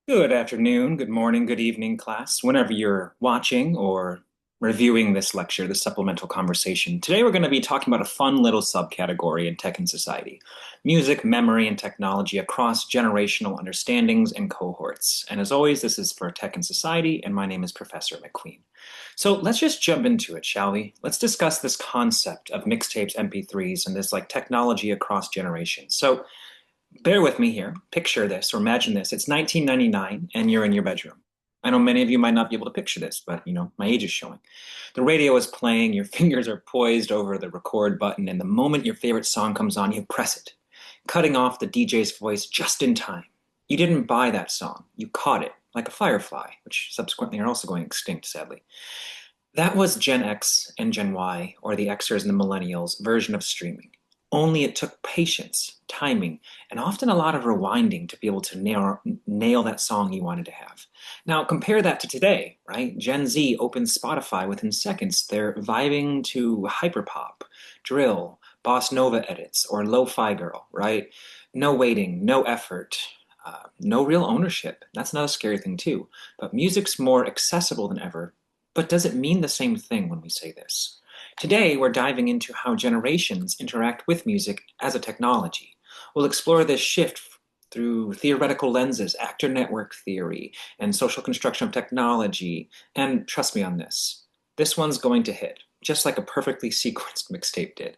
Good afternoon, good morning, good evening, class, whenever you're watching or reviewing this lecture, this supplemental conversation. Today we're going to be talking about a fun little subcategory in tech and society, music, memory, and technology across generational understandings and cohorts. And as always, this is for tech and society, and my name is Professor McQueen. So let's just jump into it, shall we? Let's discuss this concept of mixtapes, MP3s, and this like technology across generations. So bear with me here. Picture this or imagine this. It's 1999 and you're in your bedroom. I know many of you might not be able to picture this, but my age is showing. The radio is playing, your fingers are poised over the record button, and the moment your favorite song comes on, you press it, cutting off the DJ's voice just in time. You didn't buy that song, you caught it, like a firefly, which subsequently are also going extinct, sadly. That was Gen X and Gen Y, or the Xers and the Millennials, version of streaming. Only it took patience, timing, and often a lot of rewinding to be able to nail that song you wanted to have. Now, compare that to today, right? Gen Z opens Spotify within seconds. They're vibing to hyperpop, drill, bossa nova edits, or lo-fi girl, right? No waiting, no effort, no real ownership. That's not a scary thing, too. But music's more accessible than ever. But does it mean the same thing when we say this? Today, we're diving into how generations interact with music as a technology. We'll explore this shift through theoretical lenses, actor network theory, and social construction of technology. And trust me on this one's going to hit, just like a perfectly sequenced mixtape did.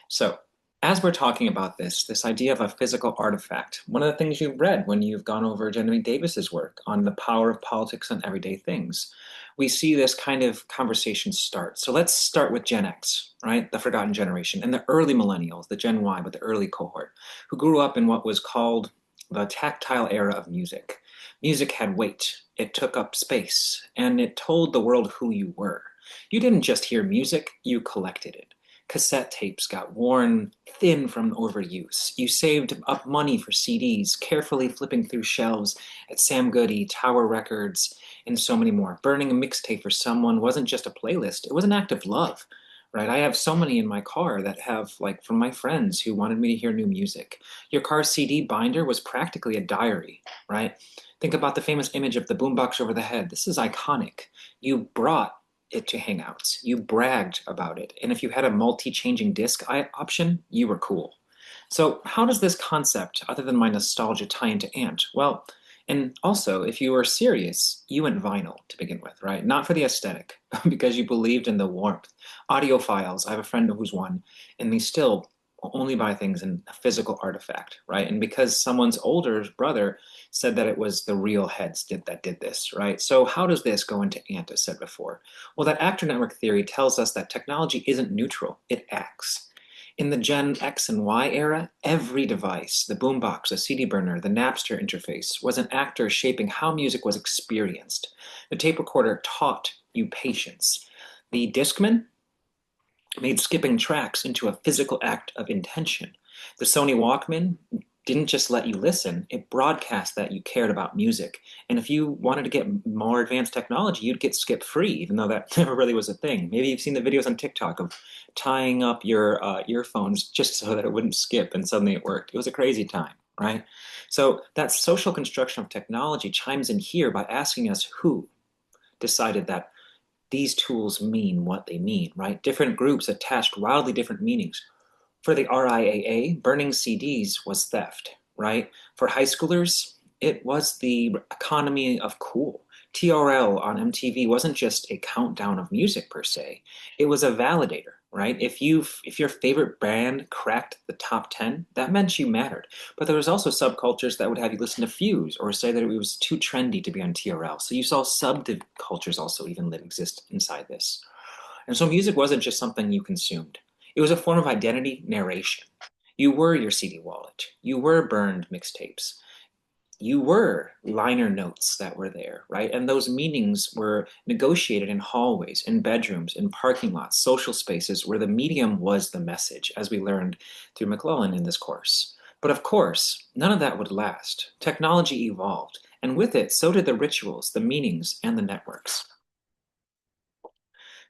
So, as we're talking about this idea of a physical artifact, one of the things you've read when you've gone over Genevieve Davis's work on the power of politics on everyday things, we see this kind of conversation start. So let's start with Gen X, right? The forgotten generation, and the early millennials, the Gen Y, but the early cohort, who grew up in what was called the tactile era of music. Music had weight, it took up space, and it told the world who you were. You didn't just hear music, you collected it. Cassette tapes got worn thin from overuse. You saved up money for CDs, carefully flipping through shelves at Sam Goody, Tower Records, and so many more. Burning a mixtape for someone wasn't just a playlist, it was an act of love, right? I have so many in my car that have, like, from my friends who wanted me to hear new music. Your car's CD binder was practically a diary, right? Think about the famous image of the boombox over the head. This is iconic. You brought it to Hangouts. You bragged about it. And if you had a multi-changing disc option, you were cool. So how does this concept, other than my nostalgia, tie into Ant? Well, and also, if you were serious, you went vinyl to begin with, right? Not for the aesthetic, because you believed in the warmth. Audiophiles, I have a friend who's one, and they still only buy things in a physical artifact, right? And because someone's older brother said that it was the real heads that did this, right? So how does this go into Ant, as said before? Well, that actor network theory tells us that technology isn't neutral, it acts. In the Gen X and Y era, every device, the boombox, the CD burner, the Napster interface, was an actor shaping how music was experienced. The tape recorder taught you patience. The Discman made skipping tracks into a physical act of intention. The Sony Walkman didn't just let you listen, it broadcast that you cared about music. And if you wanted to get more advanced technology, you'd get skip free, even though that never really was a thing. Maybe you've seen the videos on TikTok of tying up your earphones just so that it wouldn't skip, and suddenly it worked. It was a crazy time, right? So that social construction of technology chimes in here by asking us who decided that these tools mean what they mean, right? Different groups attached wildly different meanings. For the RIAA, burning CDs was theft, right? For high schoolers, it was the economy of cool. TRL on MTV wasn't just a countdown of music per se. It was a validator, right? If your favorite band cracked the top 10, that meant you mattered. But there was also subcultures that would have you listen to Fuse or say that it was too trendy to be on TRL. So you saw subcultures also even exist inside this. And so music wasn't just something you consumed. It was a form of identity narration. You were your CD wallet. You were burned mixtapes. You were liner notes that were there, right? And those meanings were negotiated in hallways, in bedrooms, in parking lots, social spaces where the medium was the message, as we learned through McClellan in this course. But of course, none of that would last. Technology evolved, and with it, so did the rituals, the meanings, and the networks.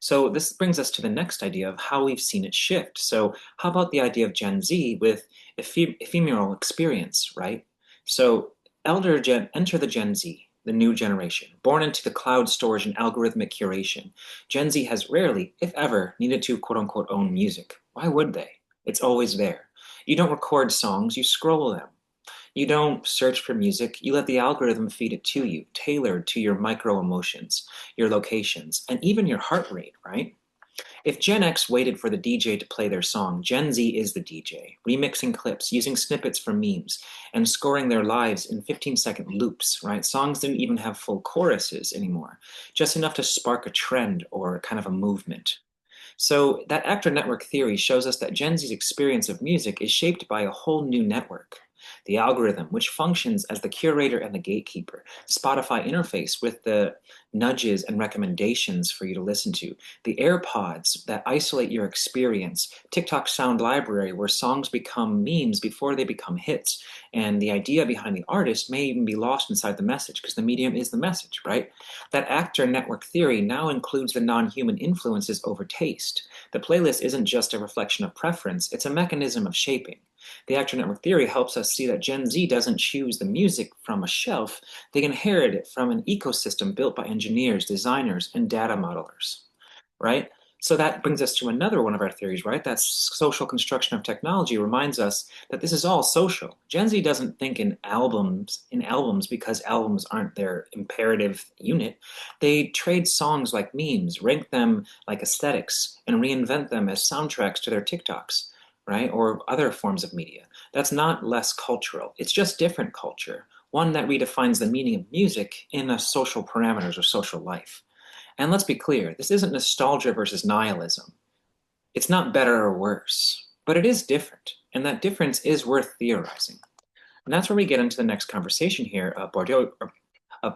So this brings us to the next idea of how we've seen it shift. So how about the idea of Gen Z with ephemeral experience, right? So Enter the Gen Z, the new generation, born into the cloud storage and algorithmic curation. Gen Z has rarely, if ever, needed to quote unquote own music. Why would they? It's always there. You don't record songs, you scroll them. You don't search for music, you let the algorithm feed it to you, tailored to your micro emotions, your locations, and even your heart rate, right? If Gen X waited for the DJ to play their song, Gen Z is the DJ, remixing clips, using snippets from memes, and scoring their lives in 15-second loops, right? Songs didn't even have full choruses anymore, just enough to spark a trend or kind of a movement. So that actor network theory shows us that Gen Z's experience of music is shaped by a whole new network. The algorithm, which functions as the curator and the gatekeeper, Spotify interface with the nudges and recommendations for you to listen to, the AirPods that isolate your experience, TikTok sound library where songs become memes before they become hits, and the idea behind the artist may even be lost inside the message because the medium is the message, right? That actor network theory now includes the non-human influences over taste. The playlist isn't just a reflection of preference, it's a mechanism of shaping. The actor network theory helps us see that Gen Z doesn't choose the music from a shelf, they inherit it from an ecosystem built by engineers, designers, and data modelers, right? So that brings us to another one of our theories, right? That social construction of technology reminds us that this is all social. Gen Z doesn't think in albums because albums aren't their imperative unit. They trade songs like memes, rank them like aesthetics, and reinvent them as soundtracks to their TikToks, right? Or other forms of media. That's not less cultural. It's just different culture, one that redefines the meaning of music in a social parameters or social life. And let's be clear, this isn't nostalgia versus nihilism. It's not better or worse, but it is different. And that difference is worth theorizing. And that's where we get into the next conversation here of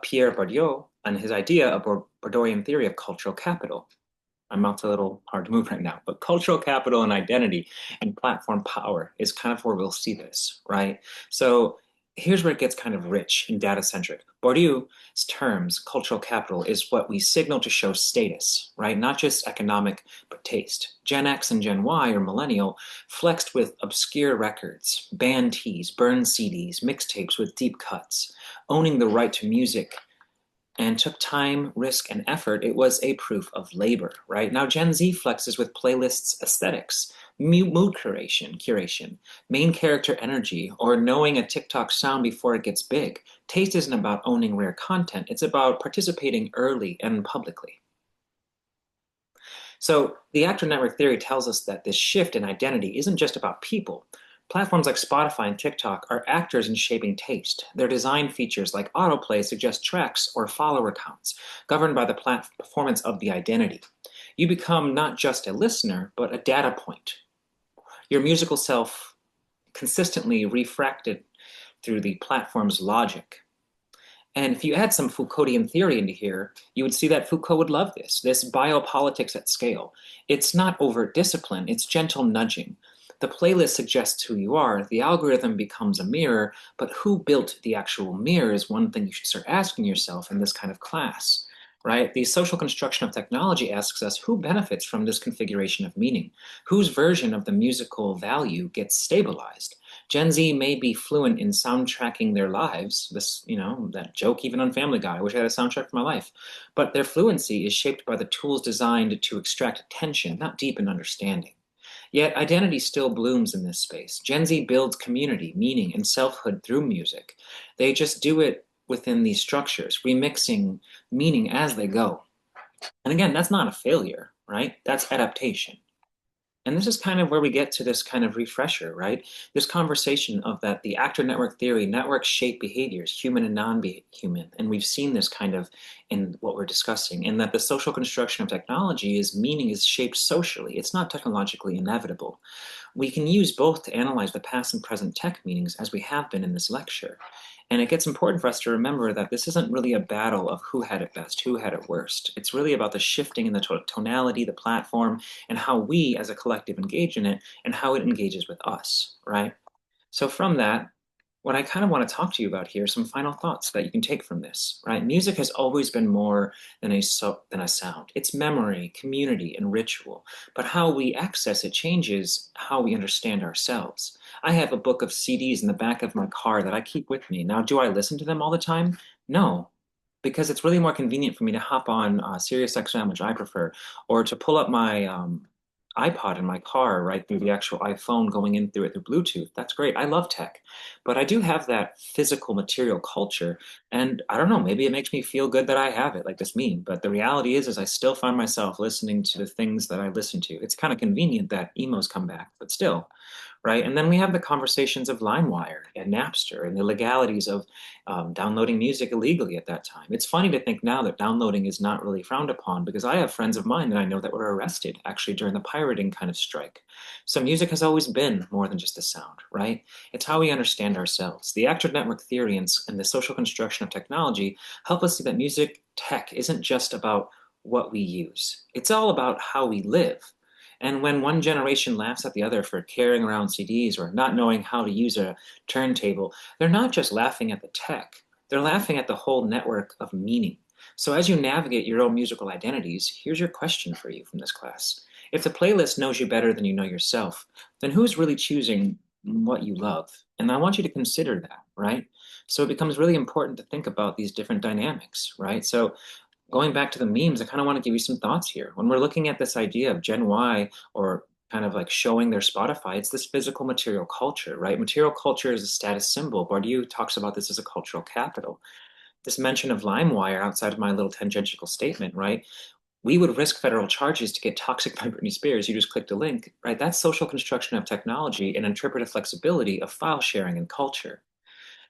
Pierre Bourdieu and his idea of Bourdieuian theory of cultural capital. My mouth's a little hard to move right now, but cultural capital and identity and platform power is kind of where we'll see this, right? So here's where it gets kind of rich and data centric. Bourdieu's terms, cultural capital, is what we signal to show status, right? Not just economic, but taste. Gen X and Gen Y, or millennial, flexed with obscure records, banned tees, burned CDs, mixtapes with deep cuts, owning the right to music and took time, risk, and effort. It was a proof of labor, right? Now Gen Z flexes with playlists aesthetics, mood curation, main character energy, or knowing a TikTok sound before it gets big. Taste isn't about owning rare content, it's about participating early and publicly. So the actor network theory tells us that this shift in identity isn't just about people. Platforms like Spotify and TikTok are actors in shaping taste. Their design features like autoplay suggest tracks or follower counts, governed by the performance of the identity. You become not just a listener, but a data point. Your musical self consistently refracted through the platform's logic. And if you add some Foucauldian theory into here, you would see that Foucault would love this biopolitics at scale. It's not overt discipline, it's gentle nudging. The playlist suggests who you are, the algorithm becomes a mirror, but who built the actual mirror is one thing you should start asking yourself in this kind of class, right? The social construction of technology asks us who benefits from this configuration of meaning, whose version of the musical value gets stabilized. Gen Z may be fluent in soundtracking their lives, that joke even on Family Guy, I wish I had a soundtrack for my life, but their fluency is shaped by the tools designed to extract attention, not deepen understanding. Yet identity still blooms in this space. Gen Z builds community, meaning, and selfhood through music. They just do it within these structures, remixing meaning as they go. And again, that's not a failure, right? That's adaptation. And this is kind of where we get to this kind of refresher, right? This conversation of that the actor network theory, networks shape behaviors, human and non-human. And we've seen this kind of in what we're discussing, and that the social construction of technology is meaning is shaped socially. It's not technologically inevitable. We can use both to analyze the past and present tech meanings as we have been in this lecture. And it gets important for us to remember that this isn't really a battle of who had it best, who had it worst. It's really about the shifting in the tonality, the platform, and how we as a collective engage in it and how it engages with us, right? So from that, What I kind of want to talk to you about here, some final thoughts that you can take from this, right? Music has always been more than a sound. It's memory, community, and ritual. But how we access it changes how we understand ourselves. I have a book of CDs in the back of my car that I keep with me. Now, do I listen to them all the time? No, because it's really more convenient for me to hop on Sirius XM, which I prefer, or to pull up my iPod in my car right through the actual iPhone going in through it through Bluetooth. That's great. I love tech. But I do have that physical material culture. And I don't know, maybe it makes me feel good that I have it, like this meme. But the reality is I still find myself listening to the things that I listen to. It's kind of convenient that emos come back, but still, right? And then we have the conversations of LimeWire and Napster and the legalities of downloading music illegally at that time. It's funny to think now that downloading is not really frowned upon because I have friends of mine that I know that were arrested actually during the pirating kind of strike. So music has always been more than just a sound, right? It's how we understand ourselves. The actor network theory and the social construction of technology help us see that music tech isn't just about what we use. It's all about how we live. And when one generation laughs at the other for carrying around CDs or not knowing how to use a turntable, they're not just laughing at the tech, they're laughing at the whole network of meaning. So as you navigate your own musical identities, here's your question for you from this class. If the playlist knows you better than you know yourself, then who's really choosing what you love? And I want you to consider that, right? So it becomes really important to think about these different dynamics, right? So going back to the memes, I kind of want to give you some thoughts here. When we're looking at this idea of Gen Y or kind of like showing their Spotify, it's this physical material culture, right? Material culture is a status symbol. Bourdieu talks about this as a cultural capital. This mention of LimeWire outside of my little tangential statement, right? We would risk federal charges to get Toxic by Britney Spears. You just clicked a link, right? That's social construction of technology and interpretive flexibility of file sharing and culture.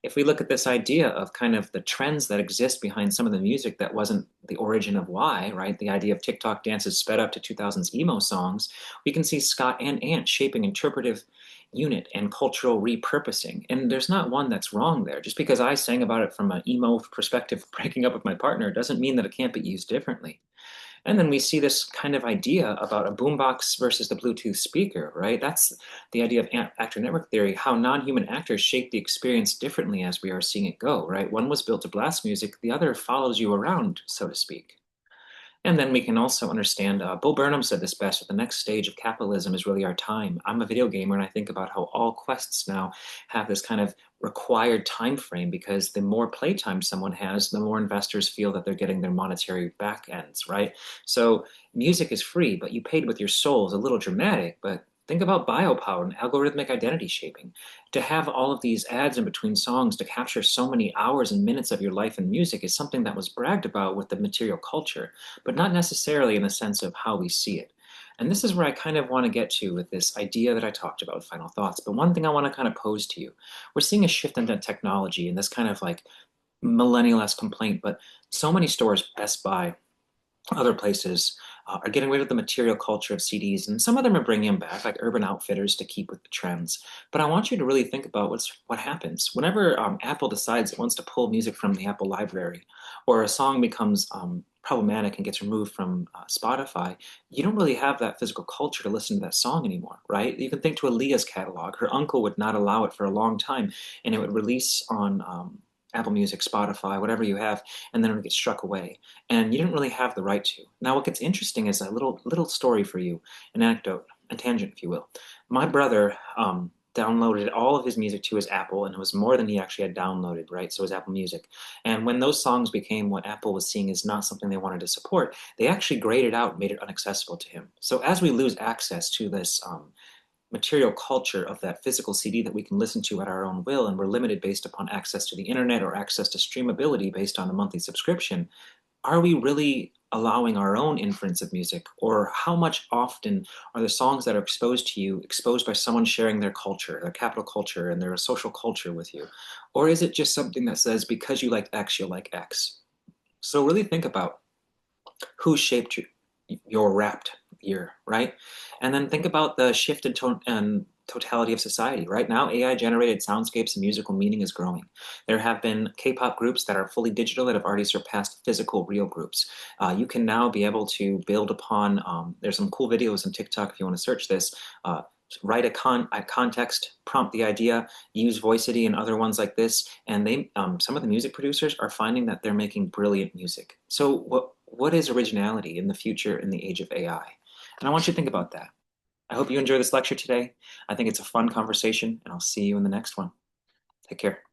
If we look at this idea of kind of the trends that exist behind some of the music that wasn't the origin of why, right? The idea of TikTok dances sped up to 2000s emo songs, we can see SCOT and Ant shaping interpretive unit and cultural repurposing. And there's not one that's wrong there. Just because I sang about it from an emo perspective, breaking up with my partner, doesn't mean that it can't be used differently. And then we see this kind of idea about a boombox versus the Bluetooth speaker, right? That's the idea of actor network theory, how non-human actors shape the experience differently as we are seeing it go, right? One was built to blast music, the other follows you around, so to speak. And then we can also understand, Bo Burnham said this best, that the next stage of capitalism is really our time. I'm a video gamer and I think about how all quests now have this kind of required time frame because the more playtime someone has, the more investors feel that they're getting their monetary back ends, right? So music is free, but you paid with your soul is a little dramatic, but think about biopower and algorithmic identity shaping. To have all of these ads in between songs to capture so many hours and minutes of your life in music is something that was bragged about with the material culture, but not necessarily in the sense of how we see it. And this is where I kind of want to get to with this idea that I talked about, final thoughts. But one thing I want to kind of pose to you, we're seeing a shift in that technology and this kind of like millennial-esque complaint, but so many stores, Best Buy, other places are getting rid of the material culture of CDs, and some of them are bringing them back, like Urban Outfitters, to keep with the trends. But I want you to really think about what happens whenever Apple decides it wants to pull music from the Apple library, or a song becomes problematic and gets removed from Spotify. You don't really have that physical culture to listen to that song anymore, right? You can think to Aaliyah's catalog. Her uncle would not allow it for a long time, and it would release on Apple Music, Spotify, whatever you have, and then it would get struck away. And you didn't really have the right to. Now, what gets interesting is a little story for you, an anecdote, a tangent, if you will. My brother downloaded all of his music to his Apple, and it was more than he actually had downloaded, right? So his Apple Music. And when those songs became what Apple was seeing as not something they wanted to support, they actually graded out and made it inaccessible to him. So as we lose access to this material culture of that physical CD that we can listen to at our own will, and we're limited based upon access to the internet or access to streamability based on a monthly subscription, are we really allowing our own inference of music? Or how much often are the songs that are exposed to you exposed by someone sharing their culture, their capital culture, and their social culture with you? Or is it just something that says, because you like X, you'll like X? So really think about who shaped your wrapped year, right? And then think about the shift in tone and totality of society. Right now, AI generated soundscapes and musical meaning is growing. There have been K-pop groups that are fully digital that have already surpassed physical real groups. You can now be able to build upon, there's some cool videos on TikTok if you want to search this, write a context, prompt the idea, use Voicity and other ones like this, and some of the music producers are finding that they're making brilliant music. So what is originality in the future in the age of AI? And I want you to think about that. I hope you enjoy this lecture today. I think it's a fun conversation, and I'll see you in the next one. Take care.